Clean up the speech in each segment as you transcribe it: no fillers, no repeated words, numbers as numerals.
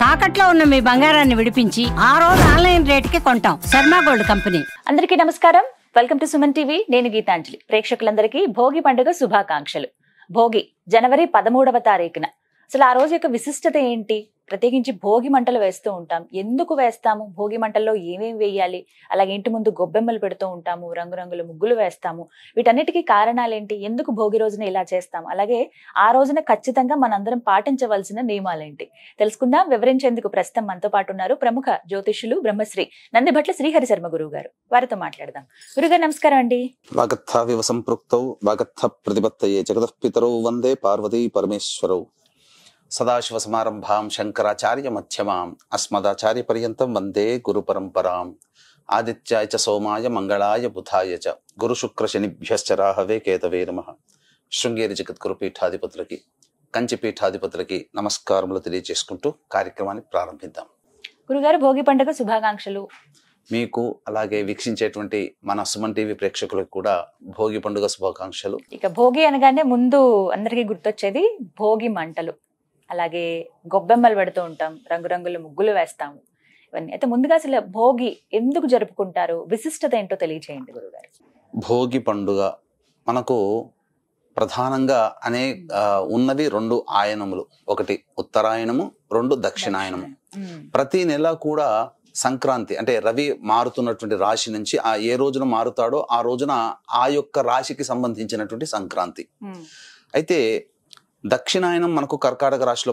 తాకట్లో ఉన్న మీ బంగారాన్ని విడిపించి ఆ రోజు ఆన్లైన్ రేటుకి కొంటాం. Sharma gold company. అందరికీ నమస్కారం. Welcome to Suman TV. నేను గీతాంజలి. ప్రేక్షకులందరికీ భోగి పండుగ శుభాకాంక్షలు. భోగి జనవరి 13వ తారీఖున. అసలు ఆ రోజు యొక్క విశిష్టత ఏంటి? ప్రత్యేకించి భోగి మంటలు వేస్తూ ఉంటాం. ఎందుకు వేస్తాము? భోగి మంటల్లో ఏమేమి వేయాలి? అలాగే ఇంటి ముందు గొబ్బెమ్మలు పెడుతూ ఉంటాము, రంగురంగుల ముగ్గులు వేస్తాము. వీటన్నిటికీ కారణాలేంటి? ఎందుకు భోగి రోజున ఇలా చేస్తాం? అలాగే ఆ రోజున ఖచ్చితంగా మనందరం పాటించవలసిన నియమాలేంటి తెలుసుకుందాం. వివరించేందుకు ప్రస్తుతం మనతో పాటు ఉన్నారు ప్రముఖ జ్యోతిష్యులు బ్రహ్మశ్రీ నందిభట్ల శ్రీహరి శర్మ గురువు గారు. వారితో మాట్లాడదాం. గురుగారు నమస్కారం అండి. వాగర్థావివ సంపృక్తౌ వాగర్థ ప్రతిపత్తయే జగతః పితరౌ వందే పార్వతీ పరమేశ్వరౌ. సదాశివ సమారంభాం శంకరాచార్య మధ్యమాం అస్మదాచార్య పర్యంతం వందే గురు పరంపరాం. ఆదిత్యాయ చ సోమాయ మంగళాయ బుధాయ చ గురు శుక్ర శనిభ్యశ్చ రాహవే కేతవే నమః. శృంగేరి జగద్గురు పీఠాధిపతులకి, కంచి పీఠాధిపతులకి నమస్కారములు తెలియజేసుకుంటూ కార్యక్రమాన్ని ప్రారంభిద్దాం. గురుగారు, భోగి పండుగ శుభాకాంక్షలు. మీకు అలాగే వీక్షించేటువంటి మన సుమన్ టీవీ ప్రేక్షకులకు కూడా భోగి పండుగ శుభాకాంక్షలు. ఇక భోగి అనగానే ముందు అందరికీ గుర్తొచ్చేది భోగి మంటలు, అలాగే గొబ్బెమ్మలు పెడుతూ ఉంటాం, రంగురంగుల ముగ్గులు వేస్తాము. ఇవన్నీ అయితే ముందుగా అసలు భోగి ఎందుకు జరుపుకుంటారు? విశిష్టత ఏంటో తెలియచేయండి గురుగారు. భోగి పండుగ మనకు ప్రధానంగా ఉన్నవి రెండు ఆయనములు. ఒకటి ఉత్తరాయణము, రెండు దక్షిణాయనము. ప్రతి నెల కూడా సంక్రాంతి అంటే రవి మారుతున్నటువంటి రాశి నుంచి ఏ రోజున మారుతాడో ఆ రోజున ఆ యొక్క రాశికి సంబంధించినటువంటి సంక్రాంతి. అయితే దక్షిణాయనం మనకు కర్కాటక రాశిలో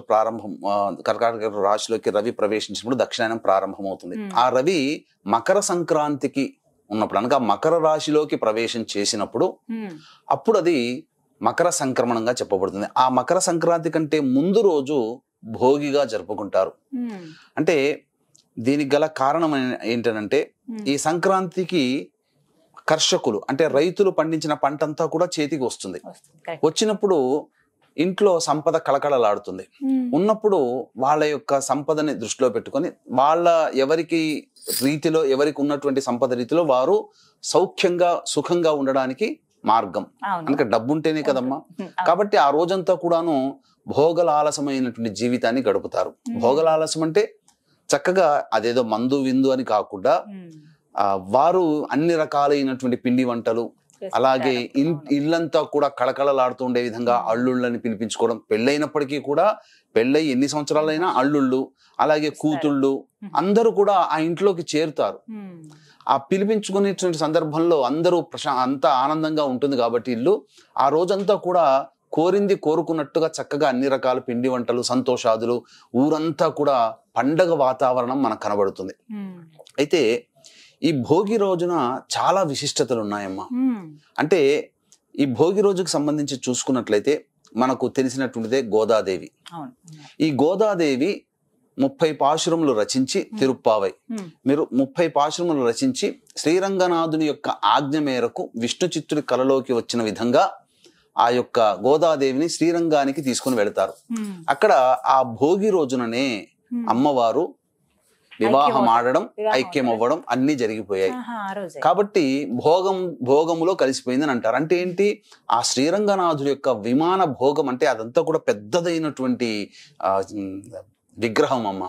కర్కాటక రాశిలోకి రవి ప్రవేశించినప్పుడు దక్షిణాయనం ప్రారంభమవుతుంది. ఆ రవి మకర సంక్రాంతికి ఉన్నప్పుడు అనగా మకర రాశిలోకి ప్రవేశం చేసినప్పుడు అప్పుడు అది మకర సంక్రమణంగా చెప్పబడుతుంది. ఆ మకర సంక్రాంతి కంటే ముందు రోజు భోగిగా జరుపుకుంటారు. అంటే దీనికి గల కారణం ఏంటంటే ఈ సంక్రాంతికి కర్షకులు అంటే రైతులు పండించిన పంటంతా కూడా చేతికి వస్తుంది. వచ్చినప్పుడు ఇంట్లో సంపద కళకళలాడుతుంది. ఉన్నప్పుడు వాళ్ళ యొక్క సంపదని దృష్టిలో పెట్టుకొని వాళ్ళ ఎవరికి ఉన్నటువంటి సంపద రీతిలో వారు సౌఖ్యంగా సుఖంగా ఉండడానికి మార్గం. అందుకే డబ్బు ఉంటేనే కదమ్మా. కాబట్టి ఆ రోజంతా కూడాను భోగలాలసమైనటువంటి జీవితాన్ని గడుపుతారు. భోగలాలసం అంటే చక్కగా అదేదో మందు విందు అని కాకుండా వారు అన్ని రకాలైనటువంటి పిండి వంటలు, అలాగే ఇల్లంతా కూడా కళకళలాడుతూ ఉండే విధంగా అల్లుళ్ళని పిలిపించుకోవడం. పెళ్ళైనప్పటికీ కూడా పెళ్ళై ఎన్ని సంవత్సరాలైనా అల్లుళ్ళు అలాగే కూతుళ్ళు అందరూ కూడా ఆ ఇంట్లోకి చేరుతారు. ఆ పిలిపించుకునేటువంటి సందర్భంలో అందరూ అంతా ఆనందంగా ఉంటుంది. కాబట్టి ఇల్లు ఆ రోజంతా కూడా కోరింది కోరుకున్నట్టుగా చక్కగా అన్ని రకాల పిండి వంటలు, సంతోషాదులు, ఊరంతా కూడా పండగ వాతావరణం మనకు కనబడుతుంది. అయితే ఈ భోగి రోజున చాలా విశిష్టతలు ఉన్నాయమ్మా. అంటే ఈ భోగి రోజుకు సంబంధించి చూసుకున్నట్లయితే మనకు తెలిసినటువంటిదే గోదాదేవి. ఈ గోదాదేవి 30 పాశురములు రచించి తిరుప్పావై. మీరు 30 పాశురములు రచించి శ్రీరంగనాథుని యొక్క ఆజ్ఞ మేరకు విష్ణు చిత్తుడి కలలోకి వచ్చిన విధంగా ఆ యొక్క గోదాదేవిని శ్రీరంగానికి తీసుకుని వెళతారు. అక్కడ ఆ భోగి రోజుననే అమ్మవారు వివాహం ఆడడం, ఐక్యం అవ్వడం అన్ని జరిగిపోయాయి. కాబట్టి భోగములో కలిసిపోయిందని అంటారు. అంటే ఏంటి? ఆ శ్రీరంగనాథుడి యొక్క విమాన భోగం అంటే అదంతా కూడా పెద్దదైనటువంటి విగ్రహం అమ్మ.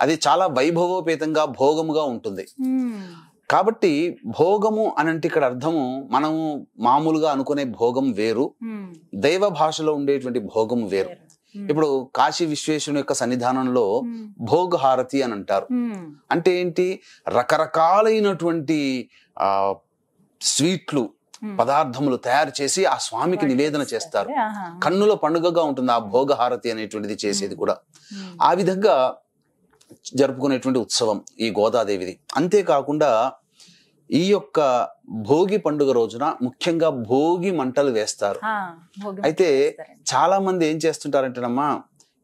అది చాలా వైభవోపేతంగా భోగముగా ఉంటుంది. కాబట్టి భోగము అనంటే ఇక్కడ అర్థము మనము మామూలుగా అనుకునే భోగం వేరు, దైవ భాషలో ఉండేటువంటి భోగం వేరు. ఇప్పుడు కాశీ విశ్వేశ్వరుని యొక్క సన్నిధానంలో భోగహారతి అని అంటారు. అంటే ఏంటి? రకరకాలైనటువంటి స్వీట్లు, పదార్థములు తయారు చేసి ఆ స్వామికి నివేదన చేస్తారు. కన్నుల పండుగగా ఉంటుంది ఆ భోగహారతి అనేటువంటిది చేసేది కూడా. ఆ విధంగా జరుపుకునేటువంటి ఉత్సవం ఈ గోదాదేవిది. అంతేకాకుండా ఈ యొక్క భోగి పండుగ రోజున ముఖ్యంగా భోగి మంటలు వేస్తారు. అయితే చాలా మంది ఏం చేస్తుంటారంటేనమ్మా,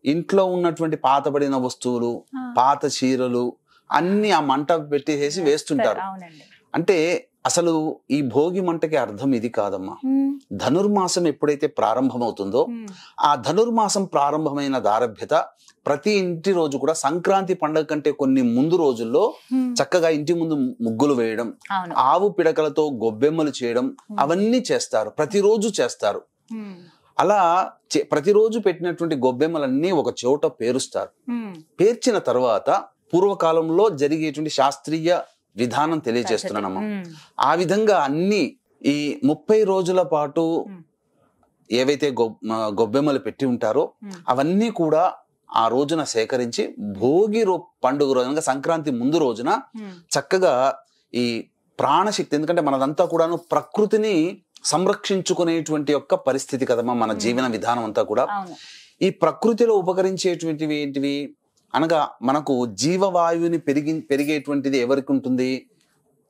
ఇంట్లో ఉన్నటువంటి పాతబడిన వస్తువులు, పాత చీరలు అన్ని ఆ మంట పెట్టేసి వేస్తుంటారు. అంటే అసలు ఈ భోగి మంటకి అర్థం ఇది కాదమ్మా. ధనుర్మాసం ఎప్పుడైతే ప్రారంభమవుతుందో ఆ ధనుర్మాసం ప్రారంభమైన దారభ్యత ప్రతి ఇంటి రోజు కూడా సంక్రాంతి పండుగ కంటే కొన్ని ముందు రోజుల్లో చక్కగా ఇంటి ముందు ముగ్గులు వేయడం, ఆవు పిడకలతో గొబ్బెమ్మలు చేయడం అవన్నీ చేస్తారు, ప్రతిరోజు చేస్తారు. అలా ప్రతిరోజు పెట్టినటువంటి గొబ్బెమ్మలన్నీ ఒక చోట పేరుస్తారు. పేర్చిన తర్వాత పూర్వకాలంలో జరిగేటువంటి శాస్త్రీయ విధానం తెలియజేస్తున్నానమ్మా. ఆ విధంగా అన్ని ఈ 30 రోజుల పాటు ఏవైతే గొబ్బెమ్మలు పెట్టి ఉంటారో అవన్నీ కూడా ఆ రోజున సేకరించి భోగి పండుగ రోజున, సంక్రాంతి ముందు రోజున చక్కగా ఈ ప్రాణశక్తి, ఎందుకంటే మనదంతా కూడాను ప్రకృతిని సంరక్షించుకునేటువంటి యొక్క పరిస్థితి కదమ్మా మన జీవన విధానం అంతా కూడా. ఈ ప్రకృతిలో ఉపకరించేటువంటివి ఏంటివి అనగా మనకు జీవవాయువుని పెరిగేటువంటిది ఎవరికి ఉంటుంది?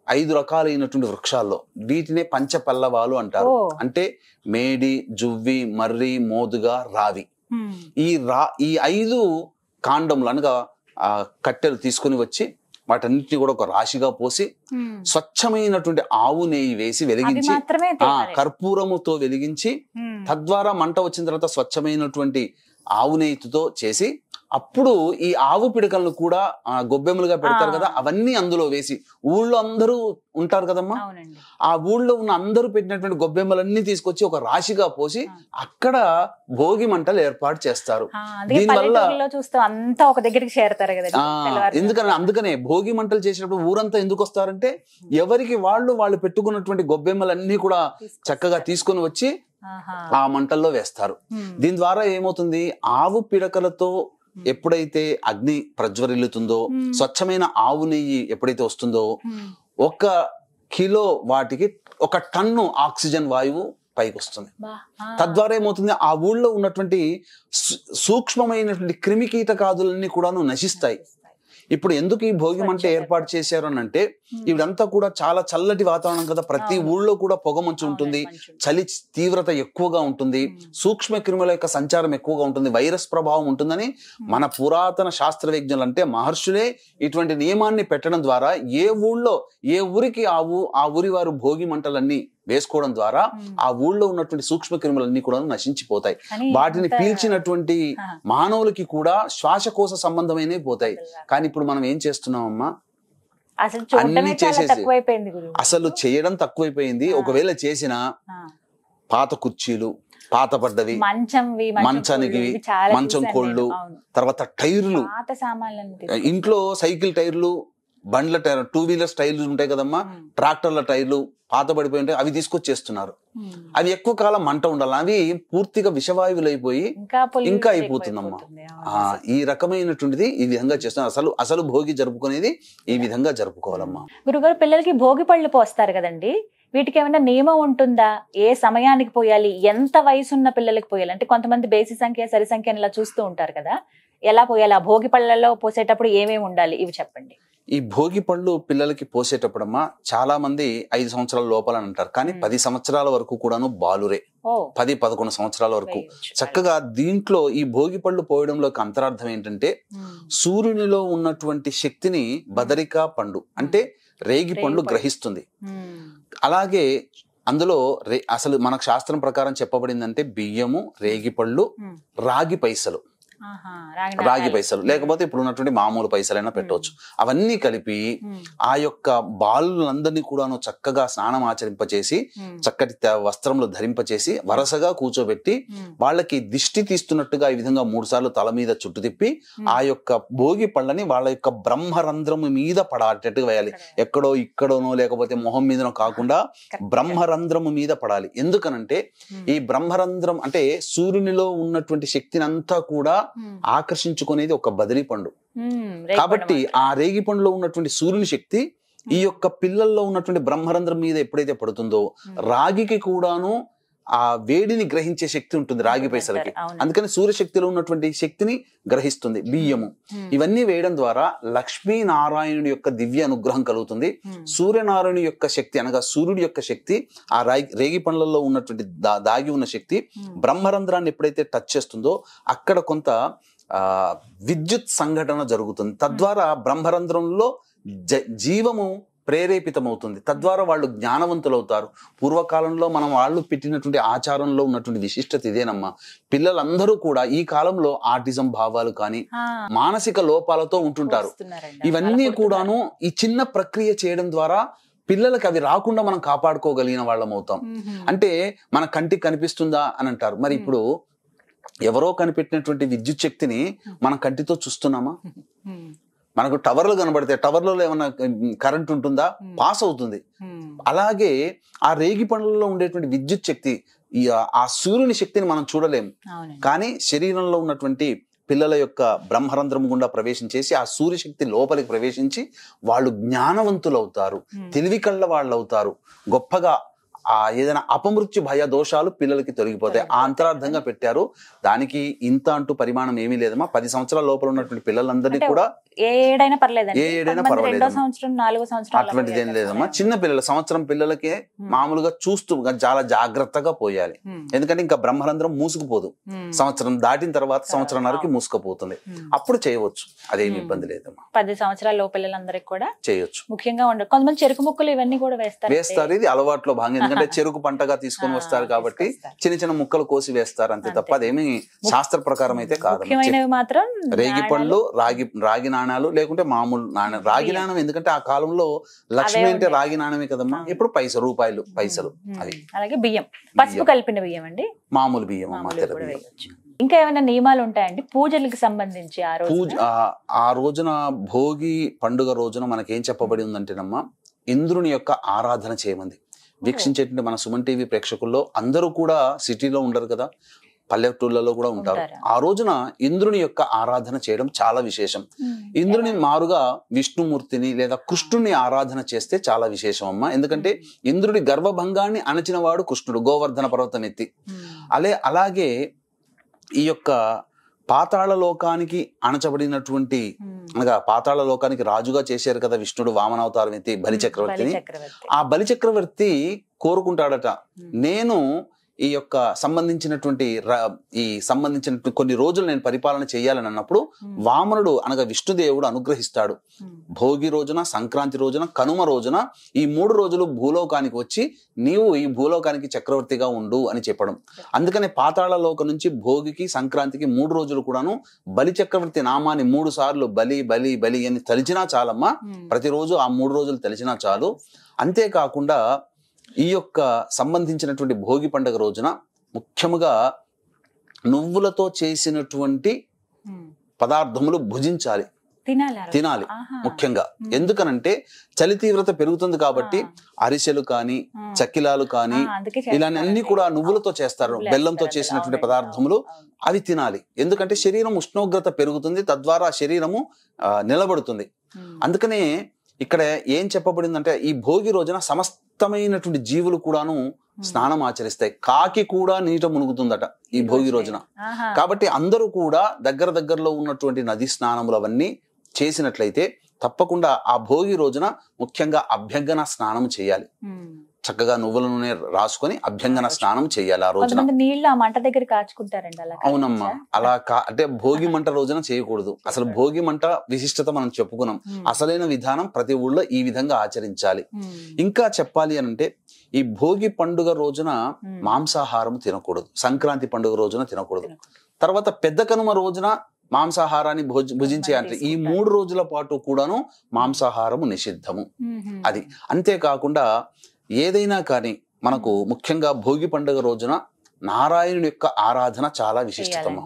5 రకాలైనటువంటి వృక్షాల్లో. వీటినే పంచపల్లవాలు అంటారు. అంటే మేడి, జువ్వి, మర్రి, మోదుగ, రావి. ఈ 5 కాండములు అనగా కట్టెలు తీసుకుని వచ్చి వాటన్నిటిని కూడా ఒక రాశిగా పోసి స్వచ్ఛమైనటువంటి ఆవు నెయ్యి వేసి వెలిగించి కర్పూరముతో వెలిగించి తద్వారా మంట వచ్చిన తర్వాత స్వచ్ఛమైనటువంటి ఆవు నెయ్యితో చేసి అప్పుడు ఈ ఆవు పిడకలను కూడా గొబ్బెమ్మలుగా పెడతారు కదా, అవన్నీ అందులో వేసి ఊళ్ళో అందరూ ఉంటారు కదమ్మా, ఆ ఊళ్ళో ఉన్న అందరూ పెట్టినటువంటి గొబ్బెమ్మలన్నీ తీసుకొచ్చి ఒక రాశిగా పోసి అక్కడ భోగి మంటలు ఏర్పాటు చేస్తారు. దీనివల్ల అందుకనే భోగి మంటలు చేసినప్పుడు ఊరంతా ఎందుకు వస్తారంటే ఎవరికి వాళ్ళు పెట్టుకున్నటువంటి గొబ్బెమ్మలన్నీ కూడా చక్కగా తీసుకొని వచ్చి ఆ మంటల్లో వేస్తారు. దీని ద్వారా ఏమవుతుంది, ఆవు పిడకలతో ఎప్పుడైతే అగ్ని ప్రజ్వరిల్లుతుందో, స్వచ్ఛమైన ఆవు నెయ్యి ఎప్పుడైతే వస్తుందో 1 కిలో వాటికి 1 టన్ను ఆక్సిజన్ వాయువు పైకి వస్తుంది. తద్వారా ఏమవుతుంది, ఆ ఊళ్ళో ఉన్నటువంటి సూక్ష్మమైనటువంటి క్రిమి కీటకాదులన్నీ కూడాను నశిస్తాయి. ఇప్పుడు ఎందుకు ఈ భోగి మంట ఏర్పాటు చేశారు అని అంటే, ఇదంతా కూడా చాలా చల్లటి వాతావరణం కదా, ప్రతి ఊళ్ళో కూడా పొగ మంచు ఉంటుంది, చలి తీవ్రత ఎక్కువగా ఉంటుంది, సూక్ష్మ క్రిముల యొక్క సంచారం ఎక్కువగా ఉంటుంది, వైరస్ ప్రభావం ఉంటుందని మన పురాతన శాస్త్రవేజ్ఞులు అంటే మహర్షులే ఇటువంటి నియమాన్ని పెట్టడం ద్వారా ఏ ఊళ్ళో ఏ ఊరికి ఆ ఊరి వారు భోగి మంటలన్నీ వేసుకోవడం ద్వారా ఆ ఊళ్ళో ఉన్నటువంటి సూక్ష్మ క్రిములన్నీ కూడా నశించిపోతాయి. వాటిని పీల్చినటువంటి మానవులకి కూడా శ్వాసకోశ సంబంధమైనవి పోతాయి. కానీ ఇప్పుడు మనం ఏం చేస్తున్నామమ్మా, అన్ని చేసేసి అసలు చేయడం తక్కువైపోయింది. ఒకవేళ చేసిన పాత కుర్చీలు, పాత పడ్డవి, మంచానికి మంచం కోళ్ళు, తర్వాత టైర్లు, ఇంట్లో సైకిల్ టైర్లు, బండ్ల టైర్, 2 వీలర్స్ టైర్లు ఉంటాయి కదమ్మా, ట్రాక్టర్ల టైర్లు పాత పడిపోయి ఉంటాయి, అవి తీసుకొచ్చేస్తున్నారు. అవి ఎక్కువ కాలం మంట ఉండాలి, అవి పూర్తిగా విషవాయువులు అయిపోయి ఇంకా అయిపోతుందమ్మా. ఈ రకమైనటువంటిది ఈ విధంగా చేస్తున్నారు. అసలు భోగి జరుపుకునేది ఈ విధంగా జరుపుకోవాలమ్మా. గురుగారు, పిల్లలకి భోగి పళ్ళు పోస్తారు కదండి, వీటికి ఏమైనా నియమం ఉంటుందా? ఏ సమయానికి పోయాలి, ఎంత వయసున్న పిల్లలకి పోయాలి? అంటే కొంతమంది బేసి సంఖ్య, సరి సంఖ్య ఇలా చూస్తూ ఉంటారు కదా, ఎలా పోయాలి? ఆ భోగి పళ్ళలో పోసేటప్పుడు ఏమేమి ఉండాలి, ఇవి చెప్పండి. ఈ భోగి పళ్ళు పిల్లలకి పోసేటప్పుడమ్మా చాలా మంది 5 సంవత్సరాల లోపల అంటారు, కానీ 10 సంవత్సరాల వరకు కూడాను బాలురే. 10-11 సంవత్సరాల వరకు చక్కగా. దీంట్లో ఈ భోగి పళ్ళు పోయడంలోకి అంతరార్థం ఏంటంటే, సూర్యునిలో ఉన్నటువంటి శక్తిని బదరికా పండు అంటే రేగి పండు గ్రహిస్తుంది. అలాగే అందులో అసలు మనకు శాస్త్రం ప్రకారం చెప్పబడిందంటే బియ్యము, రేగి పళ్ళు, రాగి పైసలు, లేకపోతే ఇప్పుడు ఉన్నటువంటి మామూలు పైసలైనా పెట్టవచ్చు. అవన్నీ కలిపి ఆ యొక్క బాలులందరినీ కూడాను చక్కగా స్నానం ఆచరింపచేసి చక్కటి వస్త్రములు ధరింపచేసి వరసగా కూర్చోబెట్టి వాళ్ళకి దిష్టి తీస్తున్నట్టుగా ఈ విధంగా 3 సార్లు తల మీద చుట్టు తిప్పి ఆ యొక్క భోగి పళ్ళని వాళ్ళ యొక్క బ్రహ్మరంధ్రము మీద పడాటట్టుగా వేయాలి. ఎక్కడో ఇక్కడోనో లేకపోతే మొహం మీదనో కాకుండా బ్రహ్మరంధ్రము మీద పడాలి. ఎందుకనంటే ఈ బ్రహ్మరంధ్రం అంటే సూర్యునిలో ఉన్నటువంటి శక్తిని అంతా కూడా ఆకర్షించుకునేది ఒక బదిలీ పండు. కాబట్టి ఆ రేగి పండులో ఉన్నటువంటి సూర్యుని శక్తి ఈ యొక్క పిల్లల్లో ఉన్నటువంటి బ్రహ్మరంధ్రం మీద ఎప్పుడైతే పడుతుందో రాగికి కూడాను ఆ వేడిని గ్రహించే శక్తి ఉంటుంది రాగి పైసలకి. అందుకని సూర్యశక్తిలో ఉన్నటువంటి శక్తిని గ్రహిస్తుంది బియ్యము. ఇవన్నీ వేయడం ద్వారా లక్ష్మీనారాయణుడి యొక్క దివ్య అనుగ్రహం కలుగుతుంది. సూర్యనారాయణుడి యొక్క శక్తి అనగా సూర్యుడి యొక్క శక్తి ఆ రేగి పండ్లలో ఉన్నటువంటి దాగి ఉన్న శక్తి బ్రహ్మరంధ్రాన్ని ఎప్పుడైతే టచ్ చేస్తుందో అక్కడ కొంత విద్యుత్ సంఘటన జరుగుతుంది. తద్వారా బ్రహ్మరంధ్రంలో జీవము ప్రేరేపితమవుతుంది. తద్వారా వాళ్ళు జ్ఞానవంతులు అవుతారు. పూర్వకాలంలో వాళ్ళు పెట్టినటువంటి ఆచారంలో ఉన్నటువంటి విశిష్టత ఇదేనమ్మా. పిల్లలందరూ కూడా ఈ కాలంలో ఆటిజం భావాలు కానీ మానసిక లోపాలతో ఉంటుంటారు. ఇవన్నీ కూడాను ఈ చిన్న ప్రక్రియ చేయడం ద్వారా పిల్లలకి అవి రాకుండా మనం కాపాడుకోగలిగిన వాళ్ళం అవుతాం. అంటే మన కంటికి కనిపిస్తుందా అని అంటారు. మరి ఇప్పుడు ఎవరో కనిపెట్టినటువంటి విద్యుత్ శక్తిని మనం కంటితో చూస్తున్నామా? మనకు టవర్లు కనబడితే టవర్లలో ఏమన్నా కరెంట్ ఉంటుందా? పాస్ అవుతుంది. అలాగే ఆ రేగి పండ్లలో ఉండేటువంటి విద్యుత్ శక్తి, ఆ సూర్యుని శక్తిని మనం చూడలేము. కానీ శరీరంలో ఉన్నటువంటి పిల్లల యొక్క బ్రహ్మరంధ్రం గుండా ప్రవేశించేసి ఆ సూర్యశక్తి లోపలికి ప్రవేశించి వాళ్ళు జ్ఞానవంతులు అవుతారు, తెలివి కళ్ళ వాళ్ళు అవుతారు, గొప్పగా ఏదైనా అపమృత్యు భయ దోషాలు పిల్లలకి తొలగిపోతాయి. ఆ అంతరార్థంగా పెట్టారు. దానికి ఇంత అంటూ పరిమాణం ఏమీ లేదమ్మా. 10 సంవత్సరాల లోపల ఉన్నటువంటి పిల్లలందరినీ కూడా ఏ ఏడైనా పర్లేదు, అటువంటిది ఏం లేదమ్మా. చిన్న పిల్లలు, సంవత్సరం పిల్లలకే మామూలుగా చూస్తూ చాలా జాగ్రత్తగా పోయాలి. ఎందుకంటే ఇంకా బ్రహ్మరంధ్రం మూసుకుపోదు. సంవత్సరం దాటిన తర్వాత సంవత్సరంన్నరకి మూసుకుపోతుంది. అప్పుడు చేయవచ్చు, అదేమి ఇబ్బంది లేదమ్మా. 10 సంవత్సరాల లోపు పిల్లలందరికీ కూడా చేయొచ్చు. ముఖ్యంగా ఉండదు. కొంతమంది చెరుకు ముక్కలు ఇవన్నీ కూడా వేస్తారు. ఇది అలవాట్లో భాగం. ఎందుకంటే చెరుకు పంటగా తీసుకొని వస్తారు కాబట్టి చిన్న చిన్న ముక్కలు కోసి వేస్తారు అంతే తప్ప అదేమి శాస్త్ర ప్రకారం అయితే కాదు. మాత్రం రేగి పళ్ళు, రాగి నాణాలు, లేకుంటే మామూలు నాణ్యం. రాగి నాణం ఎందుకంటే ఆ కాలంలో లక్ష్మి అంటే రాగి నాణమే కదమ్మా. ఇప్పుడు రూపాయలు పైసలు అవి. అలాగే బియ్యం, పసుపు కలిపిన బియ్యం అండి, మామూలు బియ్యం అమ్మా. ఇంకా ఏమైనా నియమాలు ఉంటాయండి పూజలకు సంబంధించి? ఆ రోజున భోగి పండుగ రోజున మనకేం చెప్పబడి ఉందంటేనమ్మా, ఇంద్రుని యొక్క ఆరాధన చేయమంది. వీక్షించేటువంటి మన సుమన్ టీవీ ప్రేక్షకుల్లో అందరూ కూడా సిటీలో ఉండరు కదా, పల్లెటూళ్ళలో కూడా ఉంటారు. ఆ రోజున ఇంద్రుని యొక్క ఆరాధన చేయడం చాలా విశేషం. ఇంద్రుని మారుగా విష్ణుమూర్తిని లేదా కృష్ణుని ఆరాధన చేస్తే చాలా విశేషం అమ్మా. ఎందుకంటే ఇంద్రుడి గర్వభంగాన్ని అణచిన వాడు కృష్ణుడు, గోవర్ధన పర్వతం ఎత్తి. అలాగే ఈ యొక్క పాతాళ లోకానికి అణచబడినటువంటి, అనగా పాతాళ లోకానికి రాజుగా చేశారు కదా విష్ణుడు వామనావతారం ఎత్తి బలిచక్రవర్తిని. ఆ బలిచక్రవర్తి కోరుకుంటాడట, నేను ఈ యొక్క సంబంధించినటువంటి కొన్ని రోజులు నేను పరిపాలన చేయాలని అన్నప్పుడు వామనుడు అనగా విష్ణుదేవుడు అనుగ్రహిస్తాడు. భోగి రోజున, సంక్రాంతి రోజున, కనుమ రోజున ఈ 3 రోజులు భూలోకానికి వచ్చి నీవు ఈ భూలోకానికి చక్రవర్తిగా ఉండు అని చెప్పడం. అందుకనే పాతాళ లోకం నుంచి భోగికి, సంక్రాంతికి 3 రోజులు కూడాను బలి చక్రవర్తి నామాన్ని 3 సార్లు బలి బలి బలి అని తలిచినా చాలమ్మా. ప్రతిరోజు ఆ 3 రోజులు తలిచినా చాలు. అంతేకాకుండా ఈ యొక్క సంబంధించినటువంటి భోగి పండుగ రోజున ముఖ్యముగా నువ్వులతో చేసినటువంటి పదార్థములు భుజించాలి, తినాలి ముఖ్యంగా. ఎందుకనంటే చలి తీవ్రత పెరుగుతుంది కాబట్టి అరిసెలు కానీ, చక్కిలాలు కానీ, ఇలాంటి కూడా నువ్వులతో చేస్తారు. బెల్లంతో చేసినటువంటి పదార్థములు అవి తినాలి. ఎందుకంటే శరీరం ఉష్ణోగ్రత పెరుగుతుంది, తద్వారా శరీరము నిలబడుతుంది. అందుకనే ఇక్కడ ఏం చెప్పబడిందంటే ఈ భోగి రోజున సమస్తమైనటువంటి జీవులు కూడాను స్నానం ఆచరిస్తాయి. కాకి కూడా నీట మునుగుతుందట ఈ భోగి రోజున. కాబట్టి అందరూ కూడా దగ్గరలో ఉన్నటువంటి నది స్నానములు అవన్నీ చేసినట్లయితే తప్పకుండా ఆ భోగి రోజున ముఖ్యంగా అభ్యంగన స్నానం చేయాలి. చక్కగా నువ్వుల నూనె రాసుకొని అభ్యంగన స్నానం చేయాలి ఆ రోజున. నీళ్ళు ఆ మంట దగ్గర కాచుకుంటారండి. అవునమ్మా, అలా అంటే భోగి మంట రోజున చేయకూడదు. అసలు భోగి మంట విశిష్టత మనం చెప్పుకున్నాం. అసలైన విధానం ప్రతి ఊళ్ళో ఈ విధంగా ఆచరించాలి. ఇంకా చెప్పాలి అనంటే ఈ భోగి పండుగ రోజున మాంసాహారం తినకూడదు, సంక్రాంతి పండుగ రోజున తినకూడదు. తర్వాత పెద్ద కనుమ రోజున మాంసాహారాన్ని భుజించే అంటే ఈ 3 రోజుల పాటు కూడాను మాంసాహారము నిషిద్ధము. అది అంతేకాకుండా ఏదైనా కానీ మనకు ముఖ్యంగా భోగి పండుగ రోజున నారాయణుని యొక్క ఆరాధన చాలా విశిష్టతము.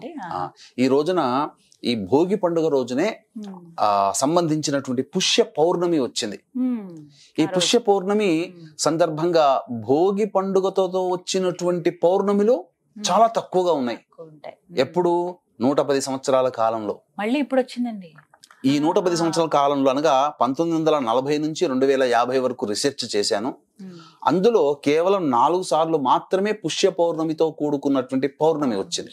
ఈ రోజున ఈ భోగి పండుగ రోజునే సంబంధించినటువంటి పుష్య పౌర్ణమి వచ్చింది. ఈ పుష్య పౌర్ణమి సందర్భంగా భోగి పండుగతో వచ్చినటువంటి పౌర్ణమిలు చాలా తక్కువగా ఉన్నాయి. ఎప్పుడు 110 సంవత్సరాల కాలంలో మళ్ళీ ఇప్పుడు వచ్చిందండి. ఈ 110 సంవత్సరాల కాలంలో అనగా 1940 నుంచి 2050 వరకు రీసెర్చ్ చేశాను. అందులో కేవలం 4 సార్లు మాత్రమే పుష్య పౌర్ణమితో కూడుకున్నటువంటి పౌర్ణమి వచ్చింది.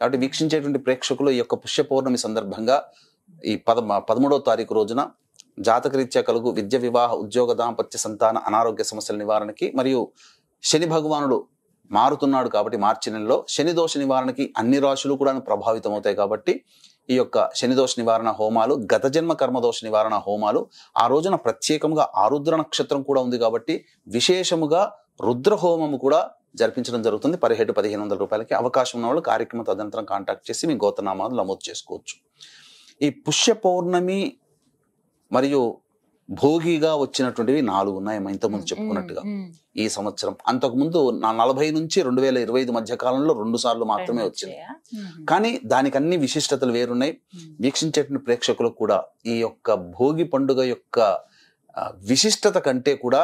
కాబట్టి వీక్షించేటువంటి ప్రేక్షకులు ఈ యొక్క పుష్య పౌర్ణమి సందర్భంగా ఈ 13వ తారీఖు రోజున జాతకరీత్యా కలుగు విద్య, వివాహ, ఉద్యోగ, దాంపత్య, సంతాన, అనారోగ్య సమస్యల నివారణకి, మరియు శని భగవానుడు మారుతున్నాడు కాబట్టి మార్చి నెలలో శని దోష నివారణకి అన్ని రాశులు కూడా ప్రభావితం అవుతాయి. కాబట్టి ఈ యొక్క శనిదోష నివారణ హోమాలు, గత జన్మ కర్మదోష నివారణ హోమాలు, ఆ రోజున ప్రత్యేకంగా ఆరుద్ర నక్షత్రం కూడా ఉంది కాబట్టి విశేషముగా రుద్ర హోమము కూడా జరిపించడం జరుగుతుంది. 1700-1500 రూపాయలకి. అవకాశం ఉన్న వాళ్ళు కార్యక్రమం తదనంతరం కాంటాక్ట్ చేసి మీ గోత్రనామాలు నమోదు చేసుకోవచ్చు. ఈ పుష్య పౌర్ణమి మరియు భోగిగా వచ్చినటువంటివి 4 ఉన్నాయి ఇంతకుముందు చెప్పుకున్నట్టుగా ఈ సంవత్సరం. అంతకుముందు నా 40 నుంచి 2025 మధ్య కాలంలో 2 సార్లు మాత్రమే వచ్చింది. కానీ దానికి అన్ని విశిష్టతలు వేరున్నాయి. వీక్షించేటువంటి ప్రేక్షకులకు కూడా ఈ యొక్క భోగి పండుగ యొక్క విశిష్టత కంటే కూడా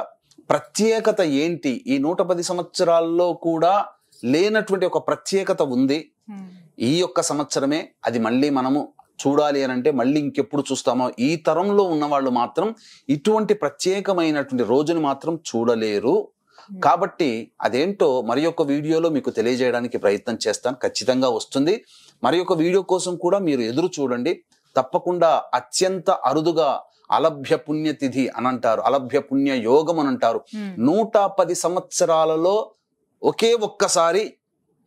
ప్రత్యేకత ఏంటి, ఈ 110 సంవత్సరాల్లో కూడా లేనటువంటి ఒక ప్రత్యేకత ఉంది. ఈ యొక్క సంవత్సరమే అది మళ్ళీ మనము చూడాలి అని అంటే మళ్ళీ ఇంకెప్పుడు చూస్తామో, ఈ తరంలో ఉన్న వాళ్ళు మాత్రం ఇటువంటి ప్రత్యేకమైనటువంటి రోజుని మాత్రం చూడలేరు. కాబట్టి అదేంటో మరి యొక్క వీడియోలో మీకు తెలియజేయడానికి ప్రయత్నం చేస్తాను. ఖచ్చితంగా వస్తుంది. మరి యొక్క వీడియో కోసం కూడా మీరు ఎదురు చూడండి. తప్పకుండా అత్యంత అరుదుగా అలభ్య పుణ్యతిథి అని అంటారు, అలభ్య పుణ్య యోగం అని అంటారు. 110 సంవత్సరాలలో ఒకే ఒక్కసారి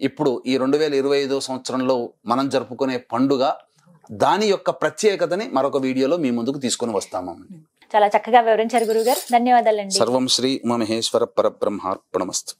ఇప్పుడు ఈ 2025 సంవత్సరంలో మనం జరుపుకునే పండుగ, దాని యొక్క ప్రత్యేకతని మరొక వీడియోలో మీ ముందుకు తీసుకొని వస్తాము. చాలా చక్కగా వివరించారు గురుగారు. ధన్యవాదాలండి. సర్వం శ్రీ ఉమామహేశ్వర పరబ్రహ్మార్పణమస్తు.